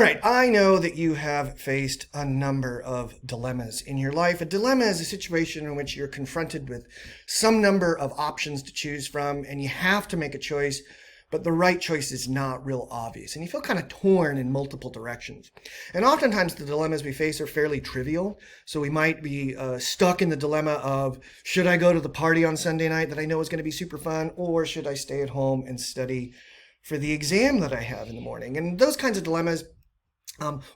All right, I know that you have faced a number of dilemmas in your life. A dilemma is a situation in which you're confronted with some number of options to choose from, and you have to make a choice, but the right choice is not real obvious, and you feel kind of torn in multiple directions. And oftentimes the dilemmas we face are fairly trivial, so we might be stuck in the dilemma of, should I go to the party on Sunday night that I know is going to be super fun, or should I stay at home and study for the exam that I have in the morning? And those kinds of dilemmas,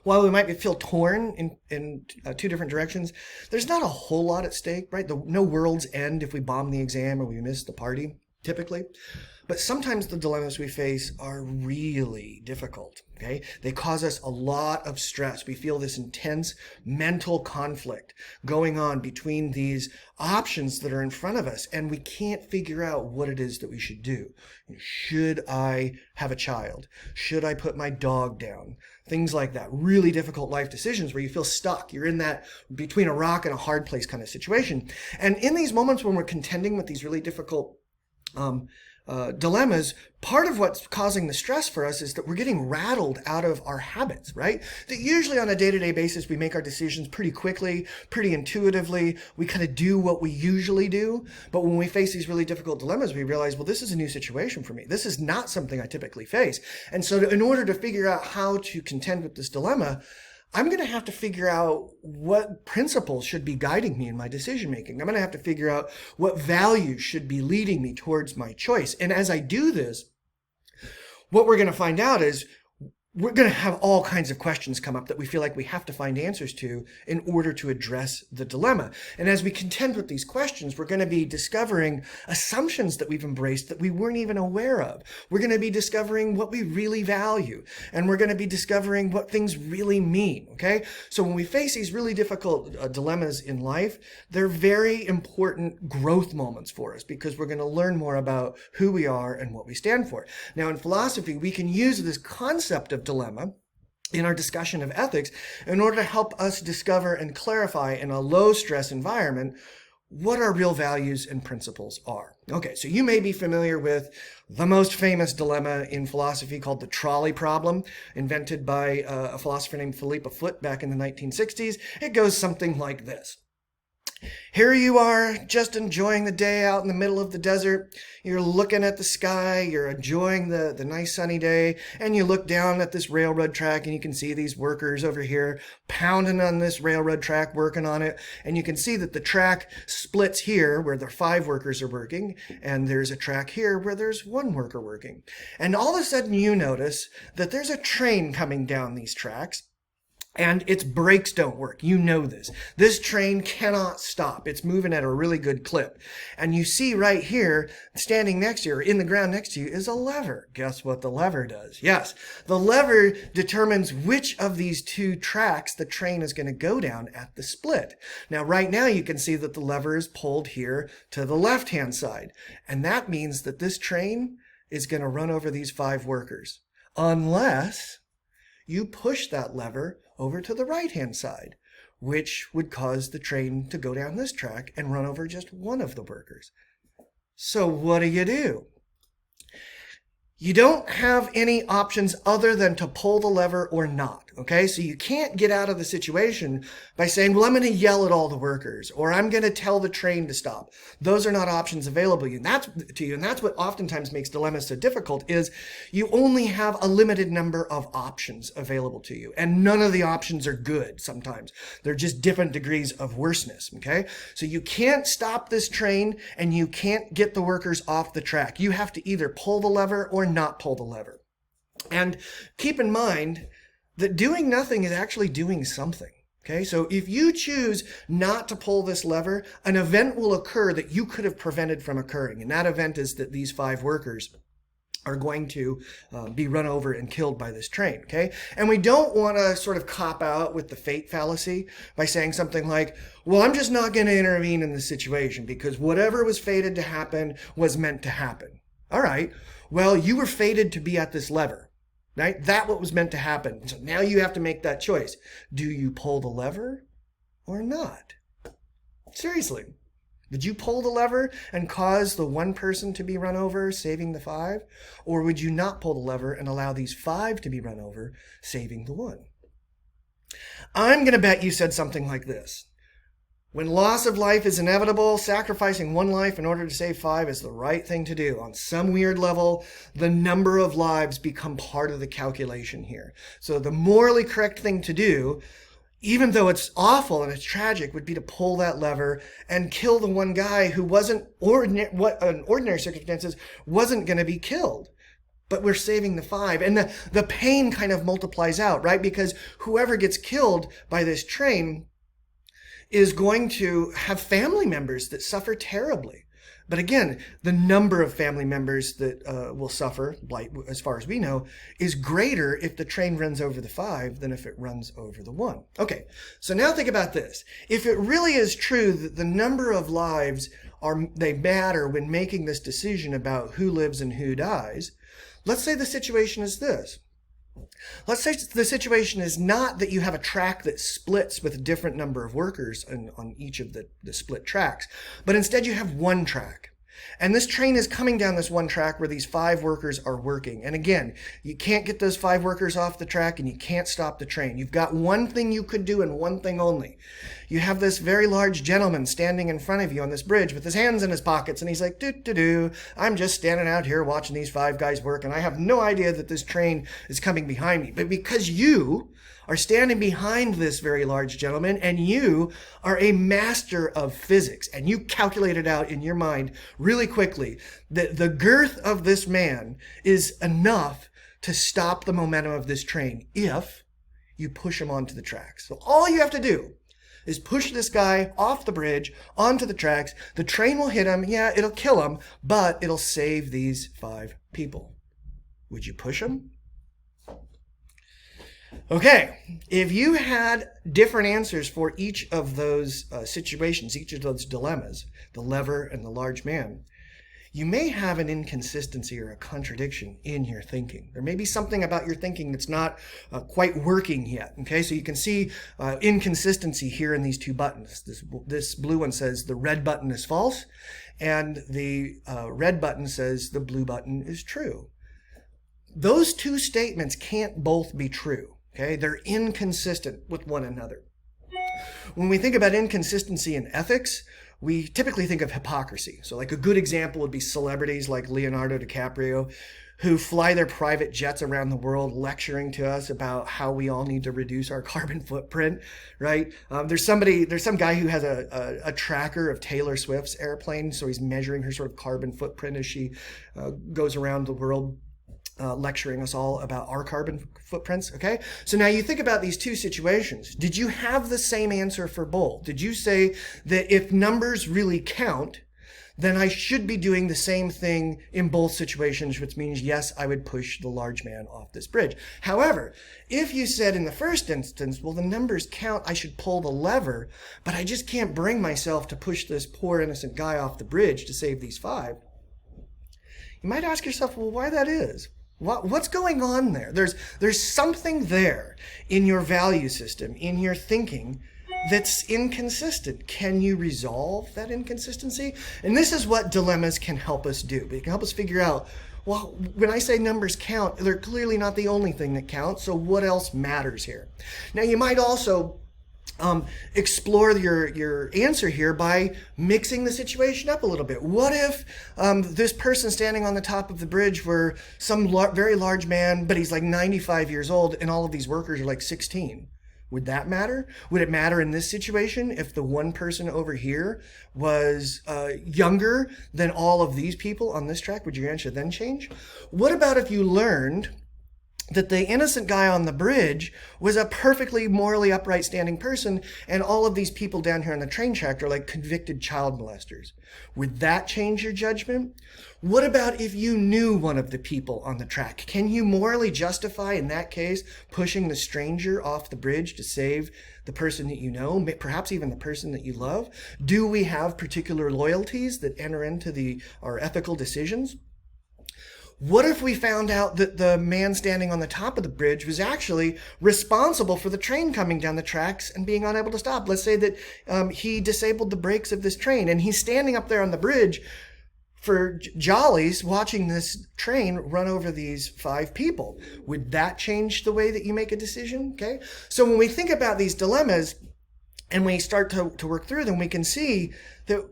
while we might feel torn in two different directions, there's not a whole lot at stake, right? No world's end if we bomb the exam or we miss the party, typically. But sometimes the dilemmas we face are really difficult, okay? They cause us a lot of stress. We feel this intense mental conflict going on between these options that are in front of us, and we can't figure out what it is that we should do. Should I have a child? Should I put my dog down? Things like that. Really difficult life decisions where you feel stuck. You're in that between a rock and a hard place kind of situation. And in these moments when we're contending with these really difficult dilemmas, part of what's causing the stress for us is that we're getting rattled out of our habits, right? That usually on a day-to-day basis, we make our decisions pretty quickly, pretty intuitively. We kind of do what we usually do. But when we face these really difficult dilemmas, we realize, well, this is a new situation for me. This is not something I typically face. And so in order to figure out how to contend with this dilemma, I'm going to have to figure out what principles should be guiding me in my decision making. I'm going to have to figure out what values should be leading me towards my choice. And as I do this, what we're going to find out is we're going to have all kinds of questions come up that we feel like we have to find answers to in order to address the dilemma. And as we contend with these questions, we're going to be discovering assumptions that we've embraced that we weren't even aware of. We're going to be discovering what we really value, and we're going to be discovering what things really mean, okay? So when we face these really difficult dilemmas in life, they're very important growth moments for us because we're going to learn more about who we are and what we stand for. Now, in philosophy, we can use this concept of dilemma in our discussion of ethics in order to help us discover and clarify in a low stress environment what our real values and principles are. Okay, so you may be familiar with the most famous dilemma in philosophy called the trolley problem, invented by a philosopher named Philippa Foot back in the 1960s. It goes something like this. Here you are, just enjoying the day out in the middle of the desert. You're looking at the sky, you're enjoying the nice sunny day, and you look down at this railroad track and you can see these workers over here pounding on this railroad track, working on it. And you can see that the track splits here where the 5 workers are working, and there's a track here where there's 1 worker working. And all of a sudden you notice that there's a train coming down these tracks, and its brakes don't work. You know this. This train cannot stop. It's moving at a really good clip. And you see right here, standing next to you, or in the ground next to you, is a lever. Guess what the lever does? Yes, the lever determines which of these 2 tracks the train is going to go down at the split. Now, right now, you can see that the lever is pulled here to the left-hand side. And that means that this train is going to run over these 5 workers. Unless you push that lever over to the right-hand side, which would cause the train to go down this track and run over just 1 of the workers. So what do? You don't have any options other than to pull the lever or not, okay? So you can't get out of the situation by saying, well, I'm going to yell at all the workers, or I'm going to tell the train to stop. Those are not options available to you. And that's what oftentimes makes dilemmas so difficult, is you only have a limited number of options available to you, and none of the options are good sometimes. They're just different degrees of worseness, okay? So you can't stop this train, and you can't get the workers off the track. You have to either pull the lever or not pull the lever. And keep in mind that doing nothing is actually doing something. Okay, so if you choose not to pull this lever, an event will occur that you could have prevented from occurring. And that event is that these 5 workers are going to be run over and killed by this train, okay? And we don't want to sort of cop out with the fate fallacy by saying something like, well, I'm just not going to intervene in this situation because whatever was fated to happen was meant to happen. All right, well, you were fated to be at this lever, right? That what was meant to happen. So now you have to make that choice. Do you pull the lever or not? Seriously. Would you pull the lever and cause the one person to be run over, saving the five? Or would you not pull the lever and allow these five to be run over, saving the one? I'm going to bet you said something like this. When loss of life is inevitable, sacrificing one life in order to save five is the right thing to do. On some weird level, the number of lives become part of the calculation here. So the morally correct thing to do, even though it's awful and it's tragic, would be to pull that lever and kill the one guy who wasn't in ordinary circumstances wasn't going to be killed. But we're saving the five. And the pain kind of multiplies out, right? Because whoever gets killed by this train is going to have family members that suffer terribly. But again, the number of family members that will suffer, like, as far as we know, is greater if the train runs over the five than if it runs over the one. Okay, so now think about this. If it really is true that the number of lives they matter when making this decision about who lives and who dies, let's say the situation is this. Let's say the situation is not that you have a track that splits with a different number of workers on each of the split tracks, but instead you have one track. And this train is coming down this one track where these five workers are working. And again, you can't get those five workers off the track and you can't stop the train. You've got one thing you could do and one thing only. You have this very large gentleman standing in front of you on this bridge with his hands in his pockets, and he's like, I'm just standing out here watching these five guys work, and I have no idea that this train is coming behind me. But because you are standing behind this very large gentleman, and you are a master of physics, and you calculate it out in your mind really quickly, that the girth of this man is enough to stop the momentum of this train if you push him onto the tracks. So all you have to do is push this guy off the bridge onto the tracks. The train will hit him. Yeah, it'll kill him, but it'll save these five people. Would you push him? Okay, if you had different answers for each of those situations, each of those dilemmas, the lever and the large man, you may have an inconsistency or a contradiction in your thinking. There may be something about your thinking that's not quite working yet. Okay, so you can see inconsistency here in these two buttons. This blue one says the red button is false, and the red button says the blue button is true. Those two statements can't both be true. Okay, they're inconsistent with one another. When we think about inconsistency in ethics, we typically think of hypocrisy. So like a good example would be celebrities like Leonardo DiCaprio, who fly their private jets around the world lecturing to us about how we all need to reduce our carbon footprint, right? There's some guy who has a tracker of Taylor Swift's airplane, so he's measuring her sort of carbon footprint as she goes around the world. Lecturing us all about our carbon footprints, okay? So now you think about these two situations. Did you have the same answer for both? Did you say that if numbers really count, then I should be doing the same thing in both situations, which means, yes, I would push the large man off this bridge. However, if you said in the first instance, well, the numbers count, I should pull the lever, but I just can't bring myself to push this poor innocent guy off the bridge to save these five, you might ask yourself, well, why that is? What's going on there? There's something there in your value system, in your thinking, that's inconsistent. Can you resolve that inconsistency? And this is what dilemmas can help us do. They can help us figure out, well, when I say numbers count, they're clearly not the only thing that counts, so what else matters here? Now, you might also explore your answer here by mixing the situation up a little bit. What if this person standing on the top of the bridge were some very large man, but he's like 95 years old, and all of these workers are like 16? Would that matter? Would it matter in this situation if the one person over here was younger than all of these people on this track? Would your answer then change? What about if you learned that the innocent guy on the bridge was a perfectly morally upright standing person, and all of these people down here on the train track are like convicted child molesters? Would that change your judgment? What about if you knew one of the people on the track? Can you morally justify, in that case, pushing the stranger off the bridge to save the person that you know, perhaps even the person that you love? Do we have particular loyalties that enter into our ethical decisions? What if we found out that the man standing on the top of the bridge was actually responsible for the train coming down the tracks and being unable to stop? Let's say that he disabled the brakes of this train, and he's standing up there on the bridge for jollies watching this train run over these 5 people. Would that change the way that you make a decision? Okay. So when we think about these dilemmas and we start to work through them, we can see that,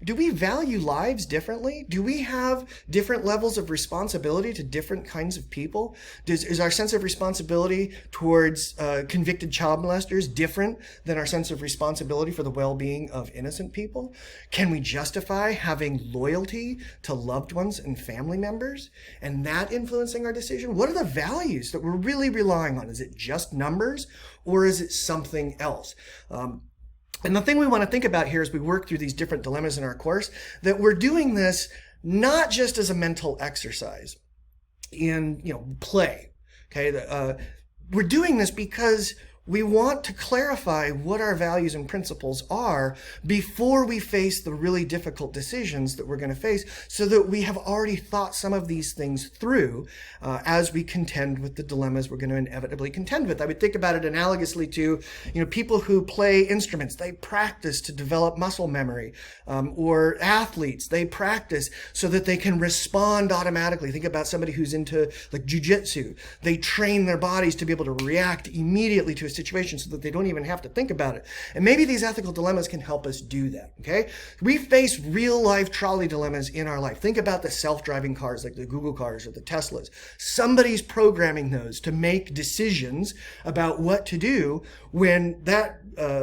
do we value lives differently? Do we have different levels of responsibility to different kinds of people? Is our sense of responsibility towards convicted child molesters different than our sense of responsibility for the well-being of innocent people? Can we justify having loyalty to loved ones and family members and that influencing our decision? What are the values that we're really relying on? Is it just numbers, or is it something else? And the thing we want to think about here as we work through these different dilemmas in our course, that we're doing this not just as a mental exercise in, play. Okay, we're doing this because we want to clarify what our values and principles are before we face the really difficult decisions that we're going to face, so that we have already thought some of these things through as we contend with the dilemmas we're going to inevitably contend with. I would think about it analogously to, people who play instruments. They practice to develop muscle memory, or athletes. They practice so that they can respond automatically. Think about somebody who's into like jujitsu. They train their bodies to be able to react immediately to a situation so that they don't even have to think about it. And maybe these ethical dilemmas can help us do that, okay? We face real life trolley dilemmas in our life. Think about the self-driving cars like the Google cars or the Teslas. Somebody's programming those to make decisions about what to do when that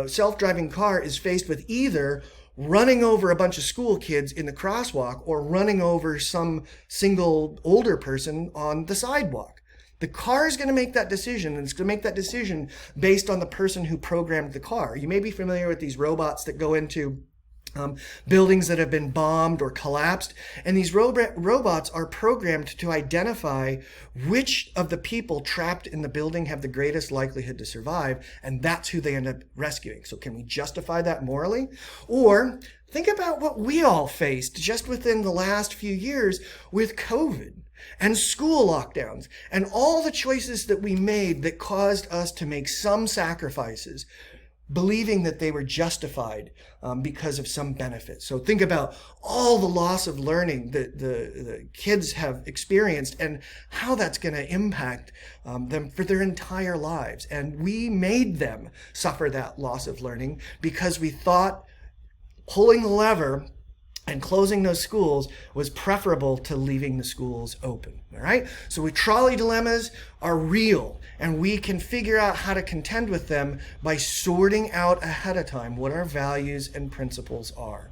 self-driving car is faced with either running over a bunch of school kids in the crosswalk or running over some single older person on the sidewalk. The car is going to make that decision, and it's going to make that decision based on the person who programmed the car. You may be familiar with these robots that go into buildings that have been bombed or collapsed, and these robots are programmed to identify which of the people trapped in the building have the greatest likelihood to survive, and that's who they end up rescuing. So can we justify that morally? Or think about what we all faced just within the last few years with COVID and school lockdowns and all the choices that we made that caused us to make some sacrifices, believing that they were justified because of some benefit. So think about all the loss of learning that the kids have experienced and how that's going to impact them for their entire lives. And we made them suffer that loss of learning because we thought pulling the lever and closing those schools was preferable to leaving the schools open. All right? So trolley dilemmas are real, and we can figure out how to contend with them by sorting out ahead of time what our values and principles are.